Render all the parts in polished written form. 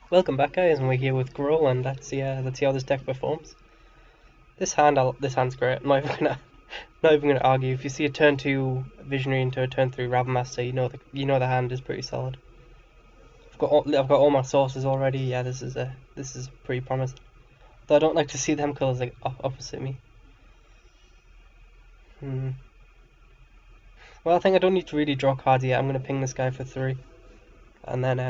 Welcome back, guys, and we're here with Gruul, and let's see how this deck performs. This hand's great. I'm not even gonna argue. If you see a turn 2 Visionary into a turn 3 Ravenmaster, you know the hand is pretty solid. I've got all my sources already. Yeah, this is pretty promising. Though I don't like to see them colours like opposite me. Well, I think I don't need to really draw cards yet. I'm gonna ping this guy for 3, and then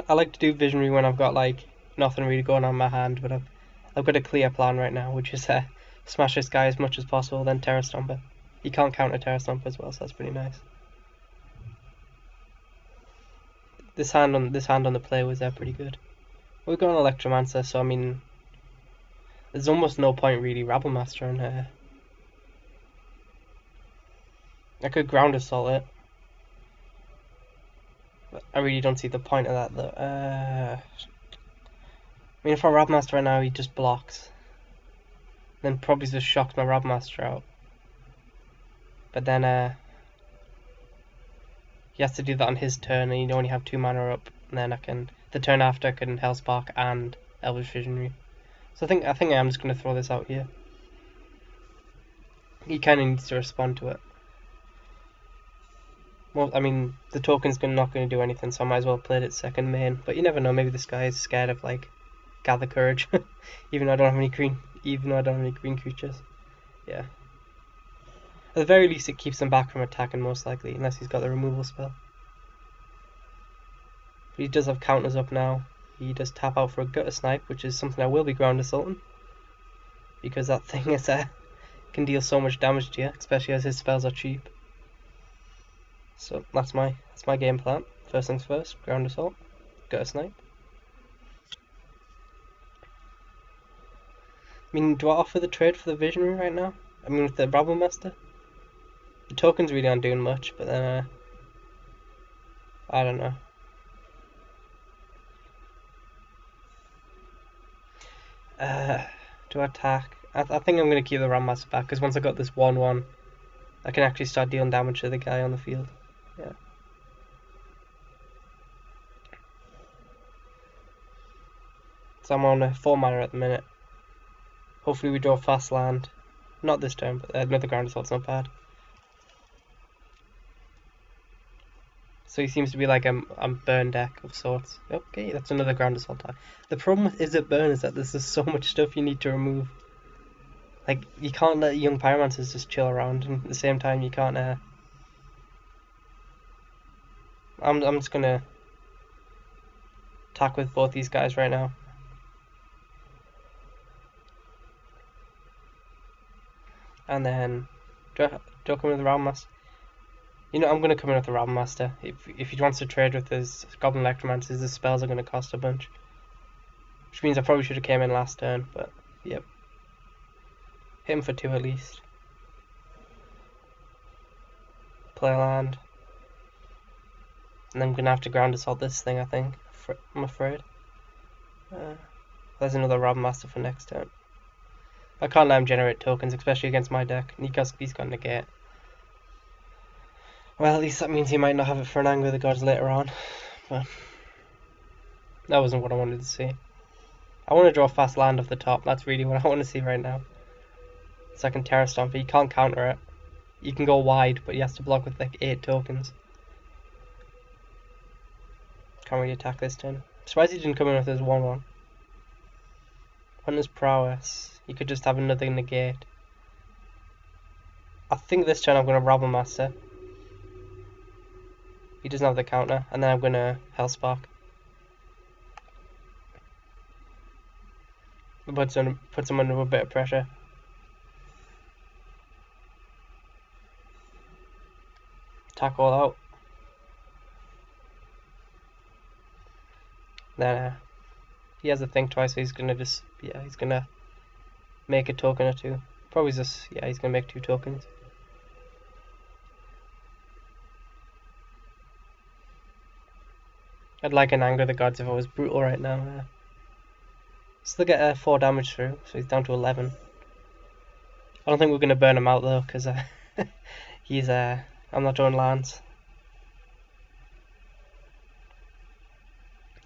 I like to do Visionary when I've got like nothing really going on in my hand, but I've got a clear plan right now, which is smash this guy as much as possible, then Terra Stomper. He can't counter Terra Stomper as well, so that's pretty nice. This hand on the play was pretty good. We've got an Electromancer, so I mean, there's almost no point really Rabblemaster in here. I could Ground Assault it, but I really don't see the point of that though. I mean, if I Rabmaster right now, he just blocks. Then probably just shocks my Rabmaster out. But then he has to do that on his turn, and you only have 2 mana up. And then the turn after I can Hellspark and Elvish Visionary. So I think I am just gonna throw this out here. He kind of needs to respond to it. Well, I mean, the token's not going to do anything, so I might as well play it second main. But you never know. Maybe this guy is scared of like Gather Courage, even though I don't have any green creatures. Yeah. At the very least, it keeps him back from attacking, most likely, unless he's got the removal spell. But he does have counters up now. He does tap out for a Gutter Snipe, which is something I will be Ground Assaulting, because that thing can deal so much damage to you, especially as his spells are cheap. So that's my game plan. First things first, Ground Assault, Gutter Snipe. I mean, do I offer the trade for the Visionary right now? I mean, with the Rabblemaster? The tokens really aren't doing much, but then, I don't know. To attack, I think I'm going to keep the Rabblemaster back, because once I got this 1-1, I can actually start dealing damage to the guy on the field. Yeah. So I'm on 4 mana at the minute. Hopefully we draw fast land. Not this turn, but another Ground Assault's not bad. So he seems to be like a burn deck of sorts. Okay, that's another Ground Assault die. The problem with Is It Burn is that there's so much stuff you need to remove. Like, you can't let young Pyromancers just chill around, and at the same time you can't, I'm just gonna attack with both these guys right now. And then, do I come with the Ravenmaster? You know, I'm gonna come in with the Ravenmaster. If he wants to trade with his Goblin Electromancers, the spells are gonna cost a bunch. Which means I probably should have came in last turn, but, yep. Hit him for 2 at least. Play land. And then I'm gonna have to Ground Assault this thing, I think. I'm afraid. There's another Ravenmaster for next turn. I can't let him generate tokens, especially against my deck. He's got Negate. Well, at least that means he might not have it for an Anger of the Gods later on. But that wasn't what I wanted to see. I want to draw fast land off the top. That's really what I want to see right now. So I can Terra Stomp, but you can't counter it. You can go wide, but he has to block with like 8 tokens. Can't really attack this turn. I'm surprised he didn't come in with his 1-1. Hunter's Prowess. You could just have another Negate. I think this turn I'm going to Rabblemaster. He doesn't have the counter, and then I'm going to Hellspark. Puts him under a bit of pressure. Attack all out. Then he has to think twice, so he's gonna he's gonna make a token or 2. Probably just, he's gonna make 2 tokens. I'd like an Anger of the Gods if I was brutal right now. Still get 4 damage through, so he's down to 11. I don't think we're gonna burn him out though, because I'm not drawing lands.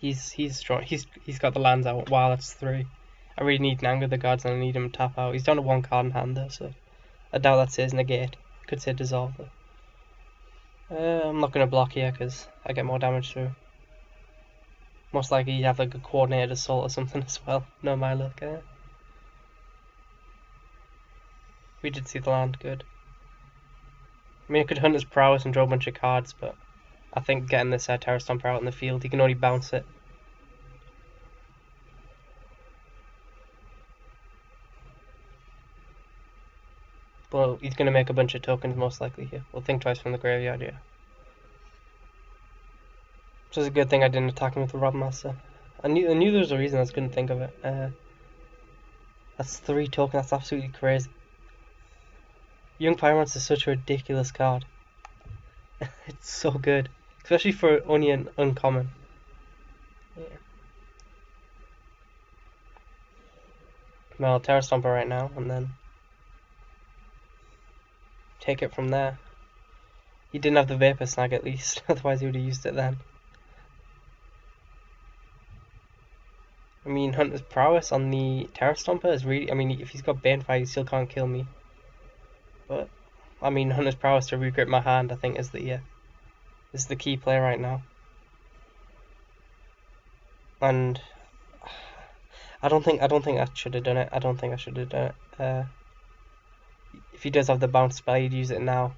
He's strong. He's got the lands out. Wow, that's 3. I really need an Anger the Gods and I need him to tap out. He's down to 1 card in hand though, so I doubt that says negate. Could say dissolve though. I'm not going to block here because I get more damage through. Most likely you have like a coordinated assault or something as well. No, my luck. We did see the land, good. I mean, I could hunt his prowess and draw a bunch of cards, but I think getting this Terra Stomper out in the field, he can only bounce it. Well, he's going to make a bunch of tokens most likely here. We'll think twice from the graveyard, yeah. Which is a good thing I didn't attack him with the Rob Master. I knew there was a reason, I just couldn't think of it. That's 3 tokens, that's absolutely crazy. Young Pyrons is such a ridiculous card. It's so good. Especially for only an uncommon. Yeah. Well, Terra Stomper right now, and then take it from there. He didn't have the Vapor Snag at least, otherwise he would have used it then. I mean, Hunter's Prowess on the Terra Stomper is really... I mean, if he's got Banefire, he still can't kill me. But, I mean, Hunter's Prowess to regrip my hand, I think, is the key play right now. And I don't think I should have done it. I don't think I should have done it. If he does have the bounce spell, he'd use it now.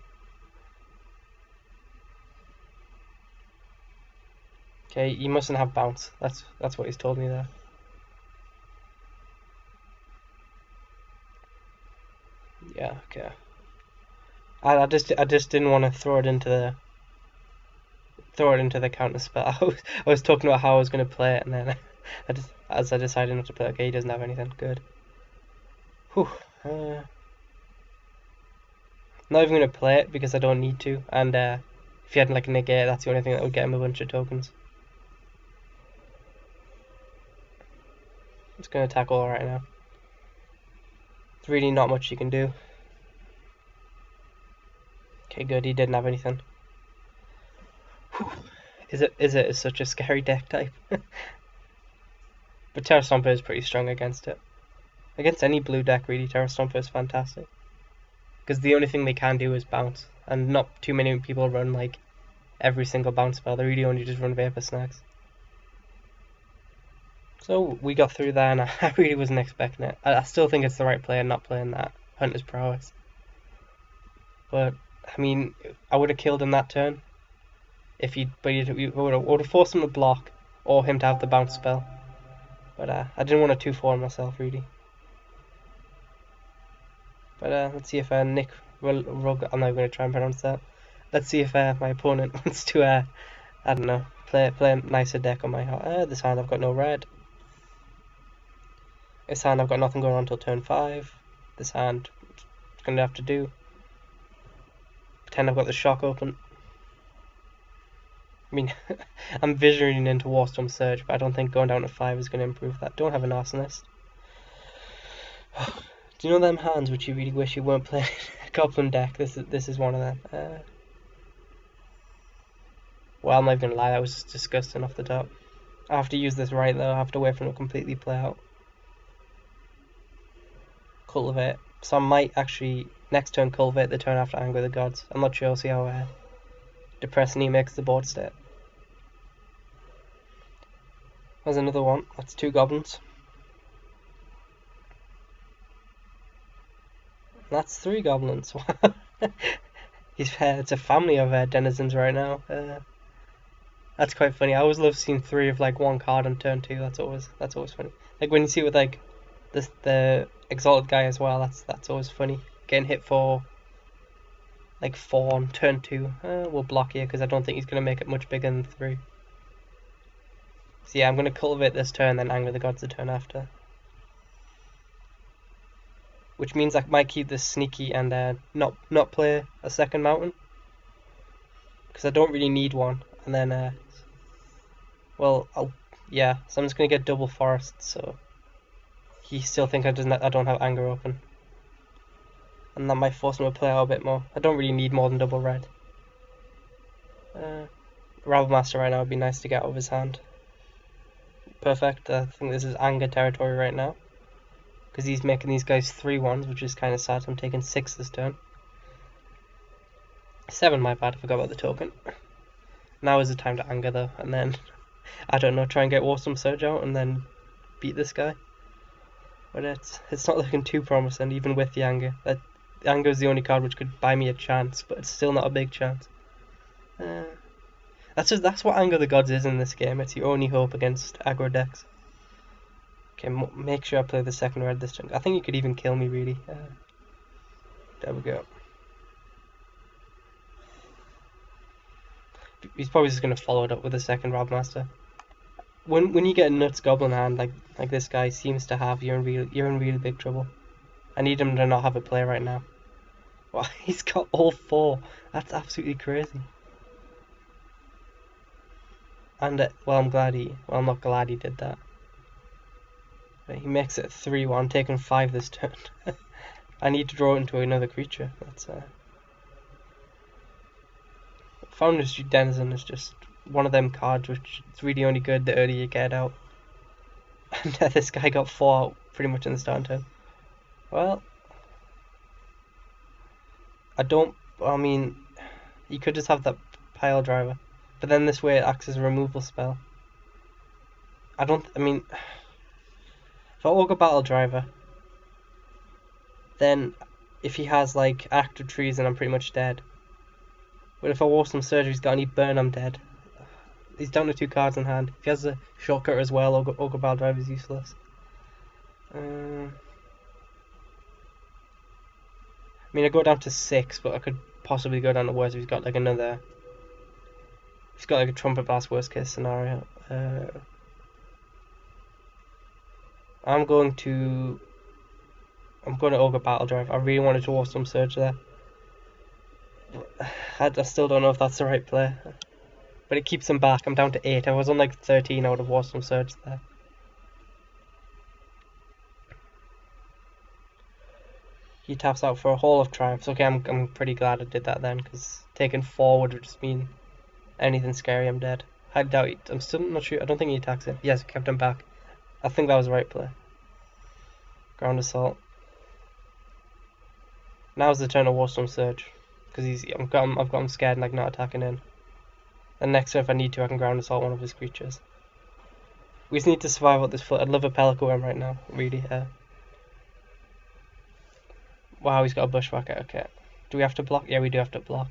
Okay, he mustn't have bounce. That's what he's told me there. Yeah, okay. I just didn't want to throw it into the counter spell. I was talking about how I was going to play it, and then I decided not to play. Okay, he doesn't have anything good. Whew. Not even going to play it because I don't need to. And if he had like a negate, that's the only thing that would get him a bunch of tokens. It's going to attack all right now. There's really not much you can do. Okay, good. He didn't have anything. Whew. Is such a scary deck type. But Terra Stomper is pretty strong against it. Against any blue deck, really, Terra Stomper is fantastic. Because the only thing they can do is bounce. And not too many people run like every single bounce spell. They really only just run Vapor Snags. So we got through there, and I really wasn't expecting it. I still think it's the right play, and not playing that Hunter's Prowess. But I mean, I would have killed him that turn. We would have forced him to block, or him to have the bounce spell. But I didn't want to 2-4 myself, really. But let's see if Nick Rug, I'm not going to try and pronounce that. Let's see if my opponent wants to, I don't know, play a nicer deck on my heart. This hand I've got no red. This hand I've got nothing going on until turn 5. This hand it's going to have to do. Pretend I've got the shock open. I mean, I'm visioning into Warstorm Surge, but I don't think going down to 5 is going to improve that. Don't have an Arsonist. Do you know them hands which you really wish you weren't playing a Goblin deck? This is one of them. Well, I'm not even going to lie, that was just disgusting off the top. I have to use this right though, I have to wait for it to completely play out. Cultivate. So I might actually, next turn, Cultivate, the turn after Anger the Gods. I'm not sure, I'll see how depressing he makes the board state. There's another one, that's 2 goblins. That's 3 goblins. It's a family of denizens right now. That's quite funny. I always love seeing 3 of like 1 card on turn 2. That's always funny. Like when you see it with like the Exalted guy as well. That's always funny. Getting hit for like 4 on turn 2. We'll block here because I don't think he's gonna make it much bigger than 3. So yeah, I'm gonna Cultivate this turn, then Anger the Gods the turn after. Which means I might keep this sneaky and not play a second mountain. Because I don't really need one. And then, well, yeah, so I'm just going to get double forest, so he still thinks I don't have Anger open. And that might force him to play out a bit more. I don't really need more than double red. Rabble Master right now would be nice to get out of his hand. perfect. I think this is anger territory right now. Because he's making these guys 3/1s, which is kind of sad. I'm taking 6 this turn. 7, my bad, I forgot about the token. Now is the time to anger though, and then, I don't know, try and get Awesome Surge out and then beat this guy. But it's not looking too promising, even with the anger. The anger is the only card which could buy me a chance, but it's still not a big chance. That's what Anger the Gods is in this game. It's your only hope against aggro decks. Okay, make sure I play the second red this turn. I think you could even kill me, really. There we go. He's probably just going to follow it up with a second Rabmaster. When you get a nuts goblin hand like this guy seems to have, you're in real big trouble. I need him to not have a play right now. Wow, he's got all 4. That's absolutely crazy. And well, I'm not glad he did that. But he makes it 3-1. I'm taking 5 this turn. I need to draw into another creature. That's Founders Denizen is just one of them cards which is really only good the earlier you get out. And this guy got 4 out pretty much in the starting turn. Well, I mean, you could just have that pile driver, but then this way it acts as a removal spell. I mean, if I Ogre Battle Driver, then if he has like active trees, then I'm pretty much dead. But if I Awesome Surge, he's got any burn, I'm dead. He's down to 2 cards in hand. If he has a shortcut as well, Ogre Battle Driver is useless. I mean, I go down to 6, but I could possibly go down to worse if he's got like another. He's got like a Trumpet Blast worst case scenario. I'm going to Ogre Battle Drive. I really wanted to Awesome Surge there. I still don't know if that's the right play. But it keeps him back. I'm down to 8. If I was on like 13, I would have Awesome Surge there. He taps out for a Hall of Triumphs. Okay, I'm pretty glad I did that then, because taking 4 would just mean anything scary, I'm dead. I doubt it. I'm still not sure. I don't think he attacks it. Yes, kept him back. I think that was the right play. Ground Assault. Now's the turn of Awesome Surge, because I've got him scared and like not attacking in. And next turn, if I need to, I can Ground Assault one of his creatures. We just need to survive out this foot. I'd love a Pelican right now, really. Wow, he's got a Bushwhacker. Okay. Do we have to block? Yeah, we do have to block.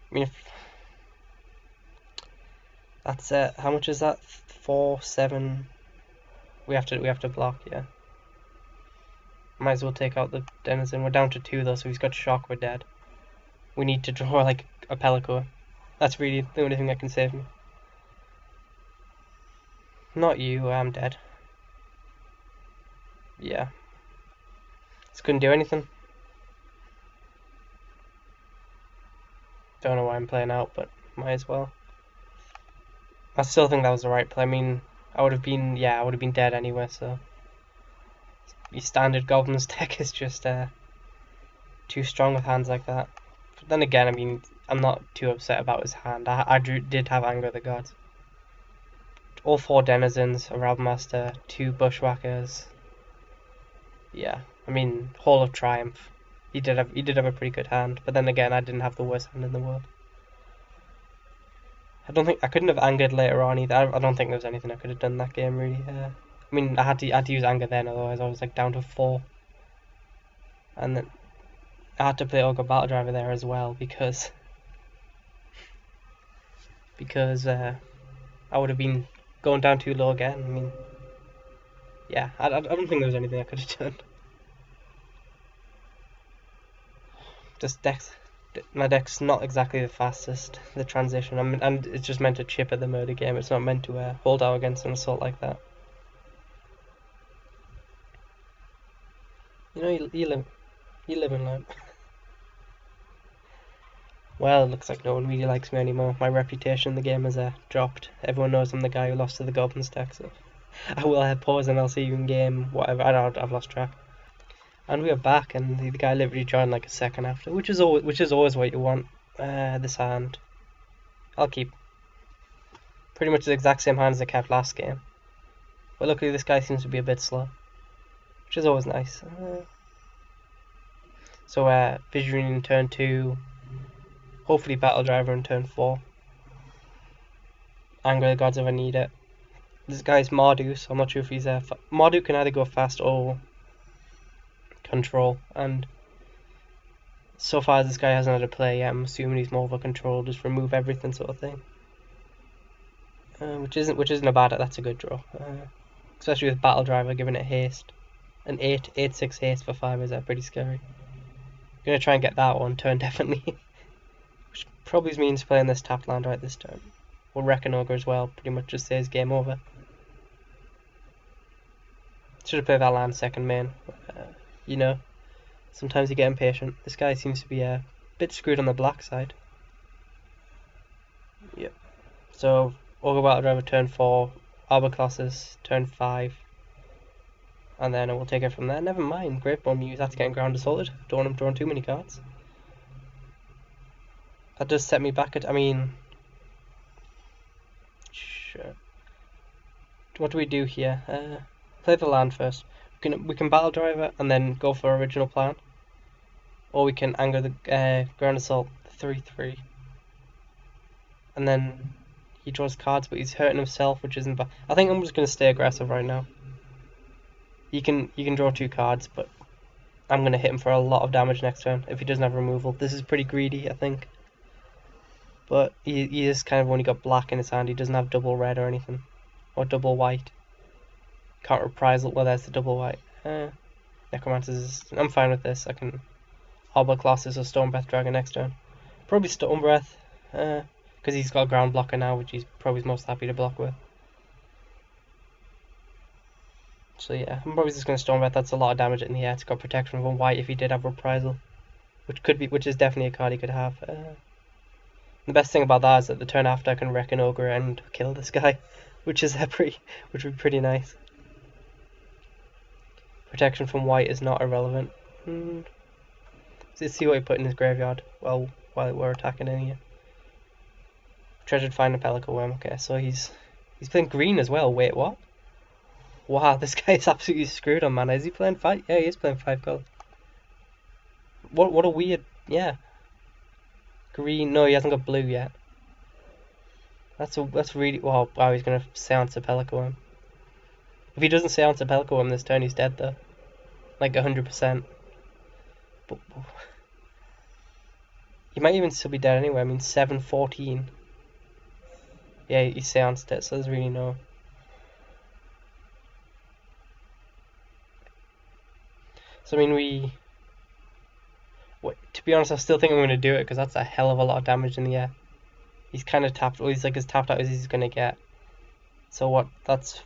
I mean, that's how much is that? 4, 7. We have to block. Yeah. Might as well take out the Denizen. We're down to 2 though, so he's got Shock. We're dead. We need to draw like a Pelican. That's really the only thing that can save me. Not you. I'm dead. Yeah. Just couldn't do anything. Don't know why I'm playing out, but might as well. I still think that was the right play. I mean, I would have been dead anyway, so. Your standard Goblin's deck is just too strong with hands like that. But then again, I mean, I'm not too upset about his hand. I did have Anger of the Gods. All 4 Denizens, a Rabmaster, 2 Bushwhackers. Yeah, I mean, Hall of Triumph. He did have a pretty good hand, but then again, I didn't have the worst hand in the world. I couldn't have angered later on either. I don't think there was anything I could have done that game really. I mean, I had to use anger then, otherwise I was like down to 4. And then I had to play Ogre Battle Driver there as well because I would have been going down too low again. I mean, yeah, I don't think there was anything I could have done. Just my deck's not exactly the fastest, the transition, and it's just meant to chip at the murder game. It's not meant to hold out against an assault like that. You know, you live and learn. Well, it looks like no one really likes me anymore. My reputation in the game has dropped. Everyone knows I'm the guy who lost to the Goblins deck, so I will pause and I'll see you in game, whatever. I've lost track. And we are back, and the guy literally joined like a second after, which is always what you want. This hand, I'll keep. pretty much the exact same hand as I kept last game. But luckily this guy seems to be a bit slow, which is always nice. So Visionary in turn 2, hopefully Battle Driver in turn 4. Anger the Gods if I need it. This guy's Mardu, so I'm not sure if he's Mardu can either go fast or control, and so far this guy hasn't had a play yet. I'm assuming he's more of a control, just remove everything sort of thing. Which isn't a bad. That's a good draw, especially with Battle Driver giving it haste. An 8/6 haste for 5 is pretty scary. I'm gonna try and get that one turn definitely, which probably means playing this tapped land right this turn. Or Wrecking Ogre as well. Pretty much just says game over. Should have played that land second main. You know, sometimes you get impatient. This guy seems to be a bit screwed on the black side. Yep. So Ogre Battle Driver turn 4, Arbor Colossus turn 5, and then we'll take it from there. Never mind, Gravebone Muse, that's getting ground assaulted. Don't want him drawing too many cards. That does set me back I mean, sure. What do we do here? Play the land first. We can Battle Driver and then go for original plan, or we can anger the ground assault 3/3, and then he draws cards, but he's hurting himself, which isn't bad. I think I'm just gonna stay aggressive right now. You can draw 2 cards, but I'm gonna hit him for a lot of damage next turn if he doesn't have removal. This is pretty greedy, I think, but he just kind of only got black in his hand. He doesn't have double red or anything, or double white. Can't reprisal. Well, there's the double white. Necromancers. I'm fine with this. I can Arbor Colossus or Stone Breath Dragon next turn. Probably Stone Breath, because he's got a ground blocker now, which he's probably most happy to block with. So yeah, I'm probably just going to Stone Breath. That's a lot of damage in the air. It's got protection from white if he did have reprisal, which is definitely a card he could have. The best thing about that is that the turn after I can Wrecking Ogre and kill this guy, which would be pretty nice. Protection from white is not irrelevant. Let's see what he put in his graveyard while we're attacking in here. Treasured Find a Pelican Worm. Okay, so he's playing green as well. Wait, what? Wow, this guy is absolutely screwed on mana. Is he playing 5? Yeah, he is playing 5 color. What a weird, yeah. Green. No, he hasn't got blue yet. That's really wow. He's gonna seance a Pelican Worm. If he doesn't seance a Pelican Worm this turn, he's dead though. Like 100%. But he might even still be dead anyway. I mean, 7/14. Yeah, he seanced it, so there's really no. So I mean, to be honest, I still think I'm going to do it because that's a hell of a lot of damage in the air. He's kind of tapped. Well, he's like as tapped out as he's going to get. So what? That's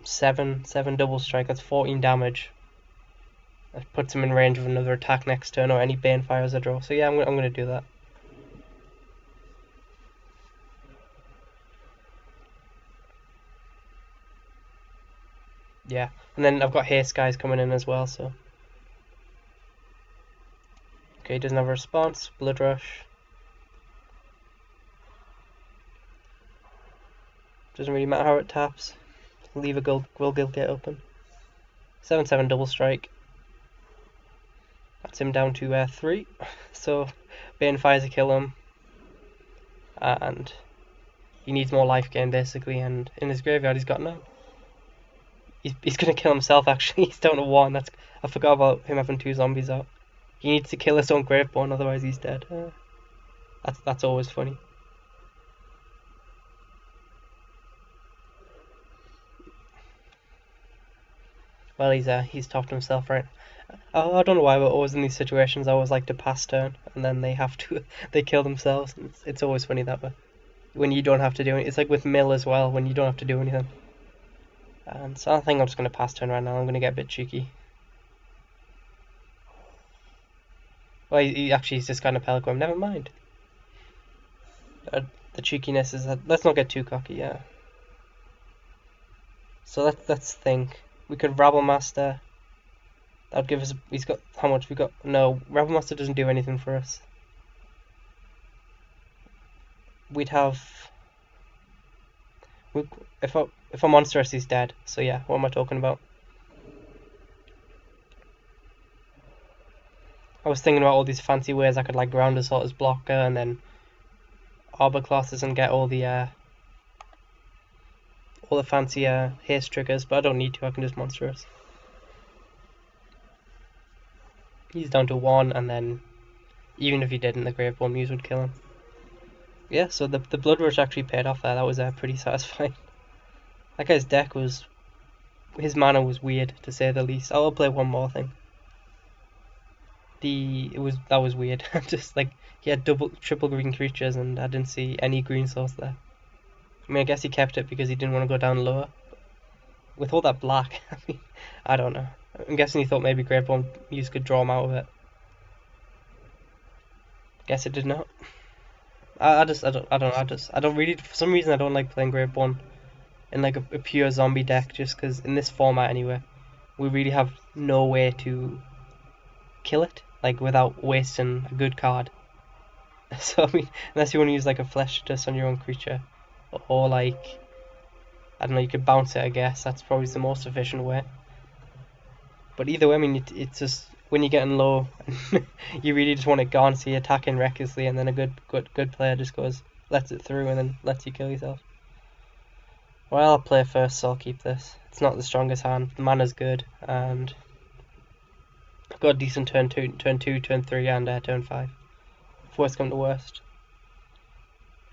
7 double strike. That's 14 damage. That puts him in range of another attack next turn or any Bane Fires I draw. So yeah, I'm going to do that. Yeah, and then I've got Haste guys coming in as well. So okay, he doesn't have a response. Blood Rush. Doesn't really matter how it taps. Leave a Gruul Guildgate open. 7/7 double strike. That's him down to 3. So Bane Fires to kill him, and he needs more life gain basically. And in his graveyard, he's got 9. He's gonna kill himself actually. He's down to 1. I forgot about him having 2 zombies out. He needs to kill his own Gravebone, otherwise he's dead. That's always funny. Well, he's topped himself, right? I don't know why, but always in these situations, I always like to pass turn, and then they have to they kill themselves. It's always funny that way. When you don't have to do it, it's like with Mill as well. When you don't have to do anything. And so I think I'm just gonna pass turn right now. I'm gonna get a bit cheeky. Well, he's just got a Pelican. Never mind. The cheekiness is that let's not get too cocky. Yeah. So let's think. We could Rabble Master. That'd give us. He's got how much we got? No, Rabble Master doesn't do anything for us. We'd have. If a monstrous is dead, so yeah, what am I talking about? I was thinking about all these fancy ways I could like ground assault as blocker and then arbor classes and get all the fancy haste triggers, but I don't need to. I can just monstrous. He's down to 1, and then even if he didn't, the Graveborn Muse would kill him. Yeah, so the Blood Rush actually paid off there. That was pretty satisfying. That guy's deck was... his mana was weird, to say the least. I'll play one more thing. That was weird. Just like, he had triple green creatures, and I didn't see any green source there. I mean, I guess he kept it because he didn't want to go down lower. With all that black, I mean, I don't know. I'm guessing he thought maybe Graveborn Muse could draw him out of it. Guess it did not. I don't really, for some reason I don't like playing Graveborn in like a pure zombie deck, just because in this format anyway, we really have no way to kill it, like without wasting a good card. So I mean, unless you want to use like a Flesh Dust on your own creature, or like, I don't know, you could bounce it, I guess, that's probably the most efficient way. But either way, I mean, it's just, when you're getting low, you really just want it gone, so you're attacking recklessly, and then a good player just lets it through, and then lets you kill yourself. Well, I'll play first, so I'll keep this. It's not the strongest hand, the mana's good, and I've got a decent turn 2, turn 3, and turn 5. If worst come to worst.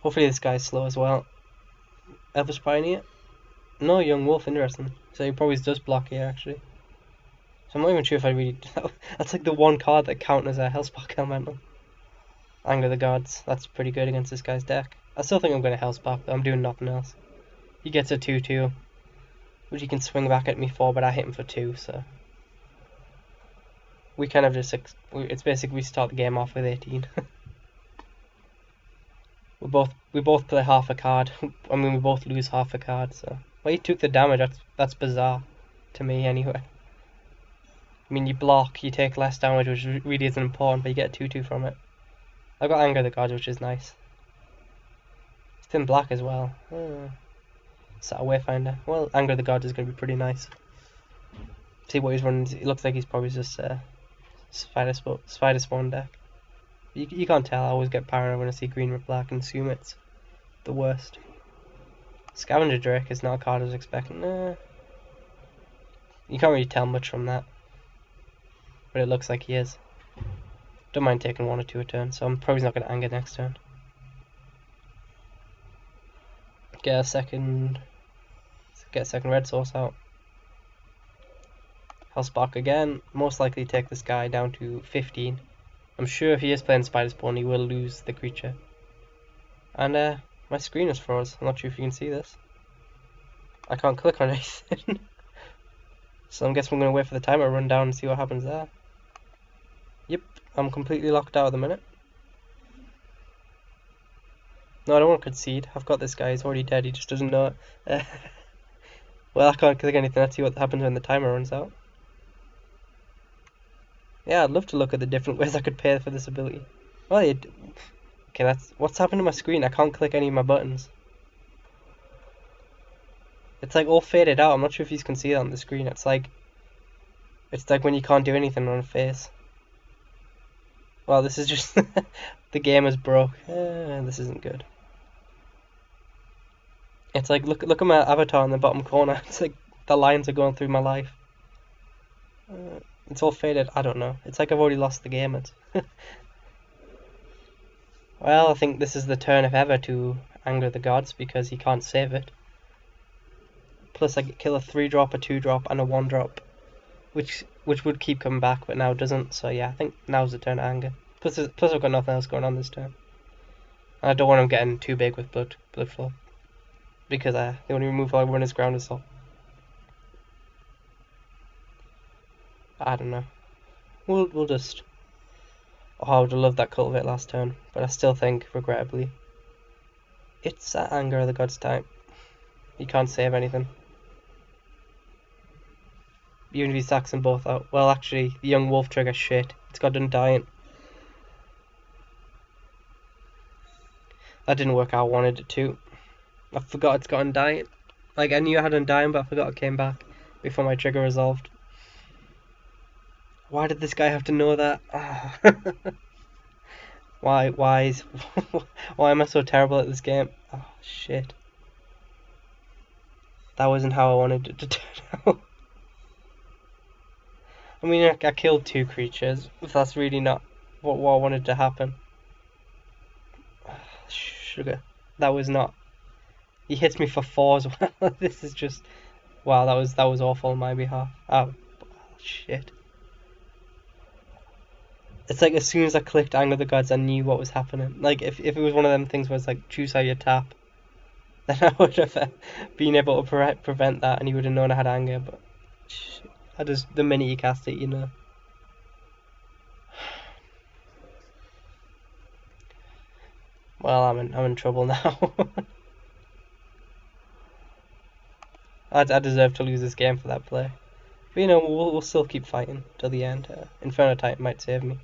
Hopefully this guy's slow as well. Elvish Pioneer? No, Young Wolf, interesting. So he probably does block here, actually. So I'm not even sure if I really... That's like the one card that counts as a Hellspark Elemental. Anger of the Gods. That's pretty good against this guy's deck. I still think I'm going to Hellspark, but I'm doing nothing else. He gets a 2-2, which he can swing back at me for, but I hit him for 2, so... We kind of just... It's basically we start the game off with 18. We both play half a card. I mean, we both lose half a card, so... Well, he took the damage. That's bizarre. To me, anyway. I mean, you block, you take less damage, which really isn't important, but you get a 2-2 from it. I've got Anger of the Gods, which is nice. It's in black as well. Is that a Wayfinder? Well, Anger of the Gods is going to be pretty nice. See what he's running. It looks like he's probably just Spider Spawn deck. You can't tell. I always get paranoid when I see green with black and assume it's the worst. Scavenger Drake is not a card I was expecting. You can't really tell much from that. But it looks like he is. Don't mind taking 1 or 2 a turn, so I'm probably not going to anger next turn. Get a second red source out. Hellspark again. Most likely take this guy down to 15. I'm sure if he is playing Spider Spawn, he will lose the creature. And my screen is froze. I'm not sure if you can see this. I can't click on anything. So I guess I'm going to wait for the timer to run down and see what happens there. Yep, I'm completely locked out at the minute. No, I don't want to concede. I've got this guy. He's already dead. He just doesn't know it. Well, I can't click anything. Let's see what happens when the timer runs out. Yeah, I'd love to look at the different ways I could pay for this ability. Well, okay, that's what's happened to my screen. I can't click any of my buttons. It's like all faded out. I'm not sure if you can see that on the screen. It's like when you can't do anything on a face. Well, this is just the game is broke. This isn't good. It's like look at my avatar in the bottom corner. It's like the lines are going through my life. It's all faded. I don't know. It's like I've already lost the game. Well, I think this is the turn if ever to Anger the Gods because he can't save it. Plus I get kill a 3-drop, a 2-drop, and a 1-drop, which would keep coming back, but now doesn't. So yeah, I think now's the turn to anger. Plus I've got nothing else going on this turn. And I don't want him getting too big with blood flow, because the only removal I run is ground assault. I don't know. We'll just. Oh, I would have loved that cultivate last turn, but I still think, regrettably, it's Anger of the Gods time. He can't save anything. Even if he sacks them both out. Well, actually, the Young Wolf trigger shit. It's got Undying. That didn't work how I wanted it to. I forgot it's got Undying. Like, I knew I had Undying, but I forgot it came back before my trigger resolved. Why did this guy have to know that? Ah. Why why am I so terrible at this game? Oh, shit. That wasn't how I wanted it to turn out. I mean, I killed 2 creatures, if that's really not what I wanted to happen. Sugar. That was not. He hits me for 4 as well. This is just. Wow, that was awful on my behalf. Oh, shit. It's like as soon as I clicked Anger the Gods, I knew what was happening. Like, if it was one of them things where it's like, choose how you tap, then I would have been able to prevent that and he would have known I had Anger, but I just, the minute you cast it, you know. Well, I'm in trouble now. I deserve to lose this game for that play. But you know, we'll still keep fighting till the end. Inferno Titan might save me.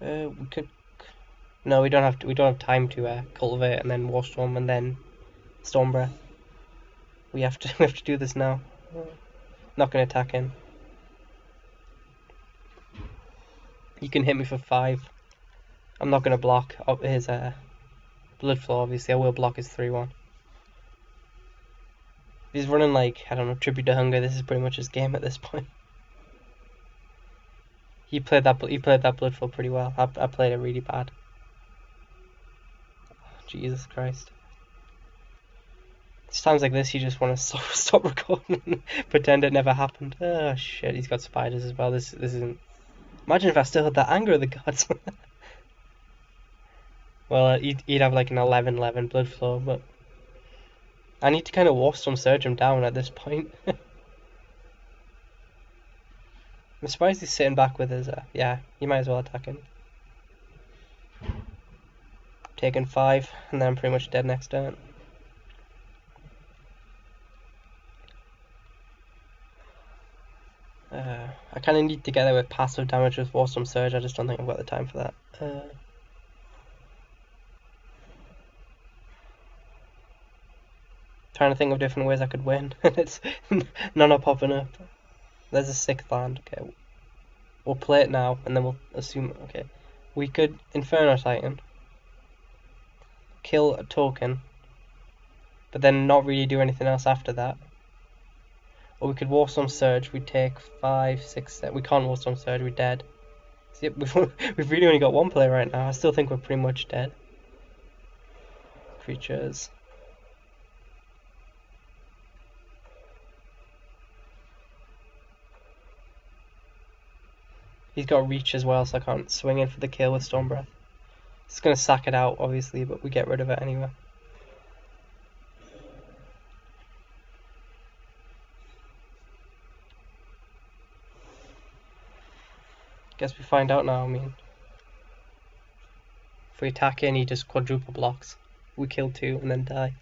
We could. No, we don't have to. We don't have time to cultivate and then Warstorm and then Storm Breath. We have to. We have to do this now. Not gonna attack him. You can hit me for 5. I'm not gonna block his Blood Flow. Obviously, I will block his 3/1. He's running like, I don't know, Tribute to Hunger. This is pretty much his game at this point. He played that Blood Flow pretty well. I played it really bad. Jesus Christ. It's times like this you just want to stop recording and pretend it never happened. Oh shit, he's got spiders as well. This isn't. Imagine if I still had that Anger of the Gods. Well, he'd have like an 11/11 Blood Flow, but I need to kind of Warstorm Surge him down at this point. I'm surprised he's sitting back with his. Yeah, you might as well attack him. Taking 5, and then I'm pretty much dead next turn. I kind of need to get there with passive damage with Warstorm Surge. I just don't think I've got the time for that. Trying to think of different ways I could win. It's none are popping up. There's a 6th land. Okay, we'll play it now, and then we'll assume. Okay, we could Inferno Titan, kill a token, but then not really do anything else after that. Or we could Warstorm Surge. We take 5, 6, 7. We can't Warstorm Surge. We're dead. See, we've really only got 1 play right now. I still think we're pretty much dead. Creatures. He's got reach as well, so I can't swing in for the kill with Storm Breath. It's gonna sack it out, obviously, but we get rid of it anyway. Guess we find out now. I mean, if we attack in, he just quadruple blocks. We kill 2 and then die.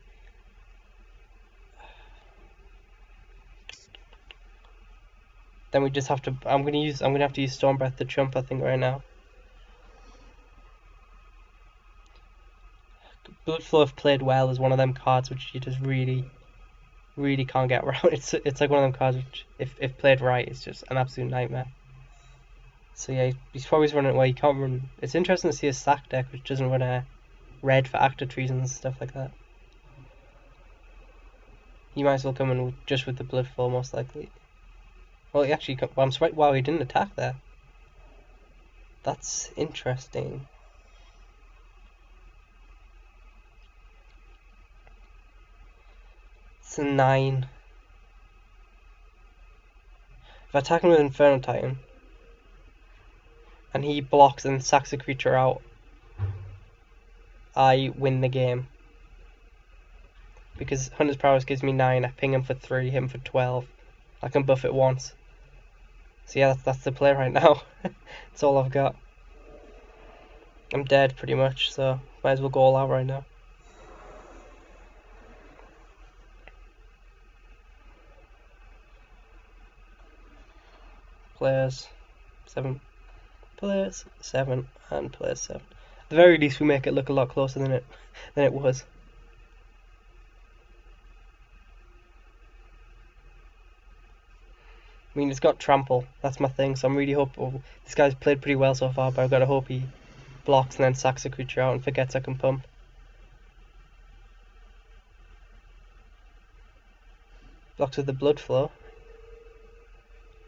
Then we just have to. I'm gonna have to use Storm Breath to trump, I think, right now. Blood Flow, if played well, is one of them cards which you just really can't get around. It's like one of them cards which, if played right, it's just an absolute nightmare. So yeah, he's probably running. Well, he can't run. It's interesting to see a sack deck which doesn't run a red for active trees and stuff like that. He might as well come in just with the Blood Flow, most likely. Well, he actually. Well, I'm surprised. Wow, he didn't attack there. That's interesting. It's a 9. If I attack him with Inferno Titan, and he blocks and sacks a creature out, I win the game. Because Hunter's Prowess gives me 9, I ping him for 3, hit him for 12. I can buff it once. So yeah, that's the play right now. That's all I've got. I'm dead pretty much, so might as well go all out right now. Players 7. Players 7 and players 7. At the very least, we make it look a lot closer than it was. I mean, it's got trample. That's my thing. So I'm really hopeful. This guy's played pretty well so far, but I've got to hope he blocks and then sacks a creature out and forgets I can pump. Blocks with the blood flow.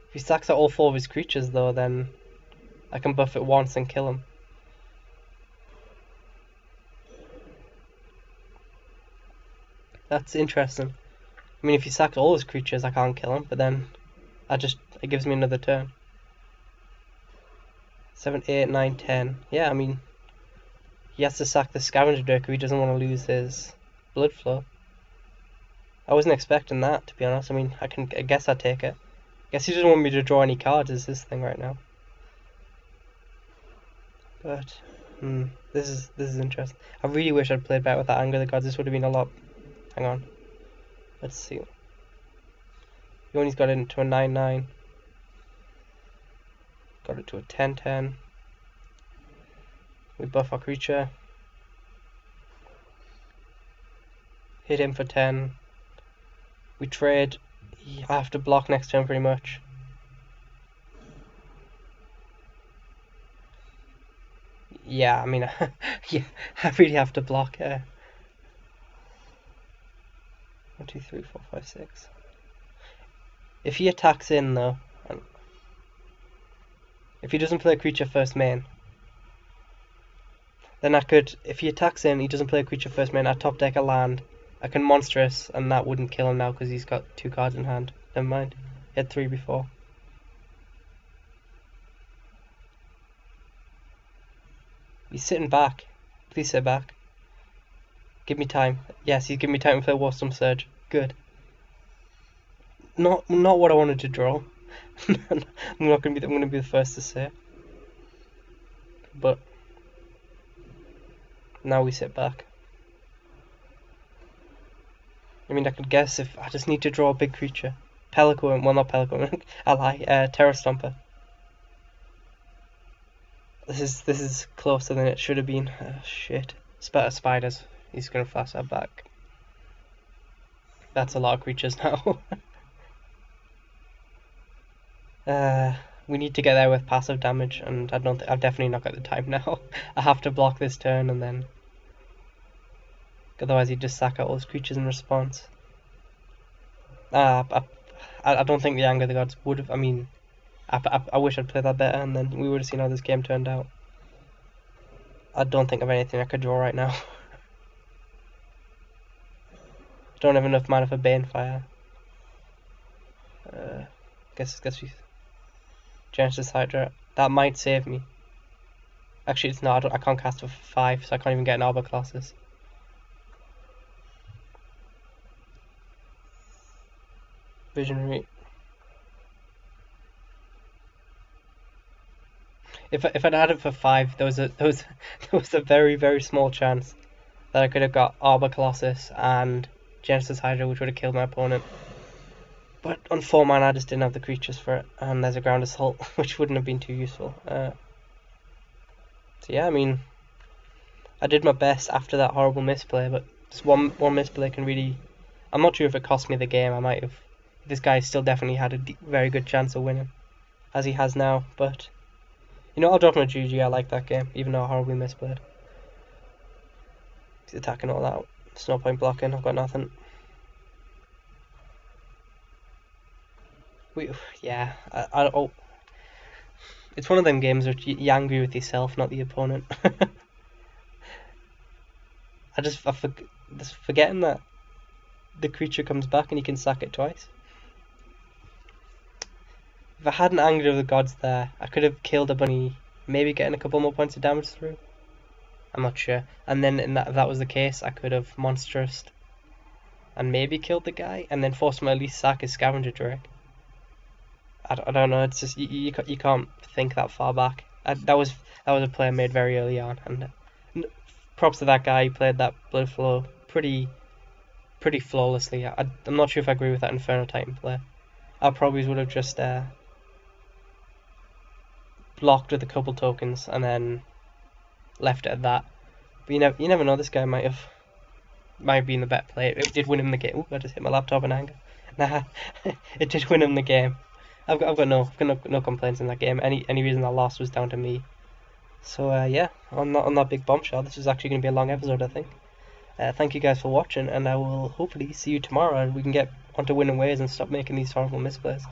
If he sacks out all 4 of his creatures, though, then I can buff it once and kill him. That's interesting. I mean, if he sacks all his creatures, I can't kill him, but then it gives me another turn. 7, 8, 9, 10. Yeah, I mean, he has to sack the Scavenger Drake if he doesn't want to lose his blood flow. I wasn't expecting that, to be honest. I mean, I guess I'd take it. I guess he doesn't want me to draw any cards is his thing right now. But, this is interesting. I really wish I'd played better with that Anger of the Gods. This would have been a lot... Hang on. Let's see. He only got it into a 9/9. Got it to a 10/10. We buff our creature. Hit him for 10. We trade. I have to block next turn pretty much. Yeah, I mean, yeah, I really have to block. 1, 2, 3, 4, 5, 6. If he attacks in though, if he doesn't play a creature first main, then I could. If he attacks in, he doesn't play a creature first main. I top deck a land. I can monstrous, and that wouldn't kill him now because he's got 2 cards in hand. Never mind. He had 3 before. He's sitting back. Please sit back. Give me time. Yes, he's giving me time to play Warstorm Surge. Good. Not what I wanted to draw. I'm going to be the first to say. But now we sit back. I mean, I could guess if I just need to draw a big creature. Pelican, well, not Pelican. I lie. Terra Stomper. This is closer than it should have been. Shit. Spiders. He's gonna flash that back. That's a lot of creatures now. We need to get there with passive damage, and I've definitely not got the time now. I have to block this turn, and then otherwise he'd just sack out all his creatures in response. I don't think the Anger of the Gods would have. I mean, I wish I'd played that better, and then we would have seen how this game turned out. I don't think of anything I could draw right now. Don't have enough mana for Banefire. Guess we Genesis Hydra. That might save me. Actually, it's not. I can't cast for 5, so I can't even get an Arbor Colossus. Visionary. If I'd had it for 5, there was a very, very small chance that I could have got Arbor Colossus and Genesis Hydra, which would have killed my opponent. But on 4 mana, I just didn't have the creatures for it, and there's a Ground Assault, which wouldn't have been too useful. So yeah, I mean, I did my best after that horrible misplay, but just one misplay can really... I'm not sure if it cost me the game. I might have... This guy still definitely had a very good chance of winning, as he has now, but... You know, I'll drop my GG. I like that game, even though I horribly misplayed. He's attacking all out. There's no point blocking. I've got nothing. Yeah. It's one of them games which you're angry with yourself, not the opponent. just forgetting that the creature comes back and you can sack it twice. If I hadn't Angered of the Gods there, I could have killed a bunny, maybe getting a couple more points of damage through. I'm not sure. And then if that was the case, I could have monstrous and maybe killed the guy, and then forced him to at least sack his Scavenger Drake. I don't know. It's just you can't think that far back. That was a play I made very early on, and props to that guy. He played that Blood Flow pretty flawlessly. I'm not sure if I agree with that Inferno Titan play. I probably would have just blocked with a couple tokens, and then left it at that. But you never know. This guy might have been the better player. It did win him the game. Ooh, I just hit my laptop in anger. Nah, it did win him the game. I've got no complaints in that game. Any reason I lost was down to me. So yeah, on that big bombshell, this is actually going to be a long episode, I think. Thank you guys for watching, and I will hopefully see you tomorrow, and we can get onto winning ways and stop making these horrible misplays.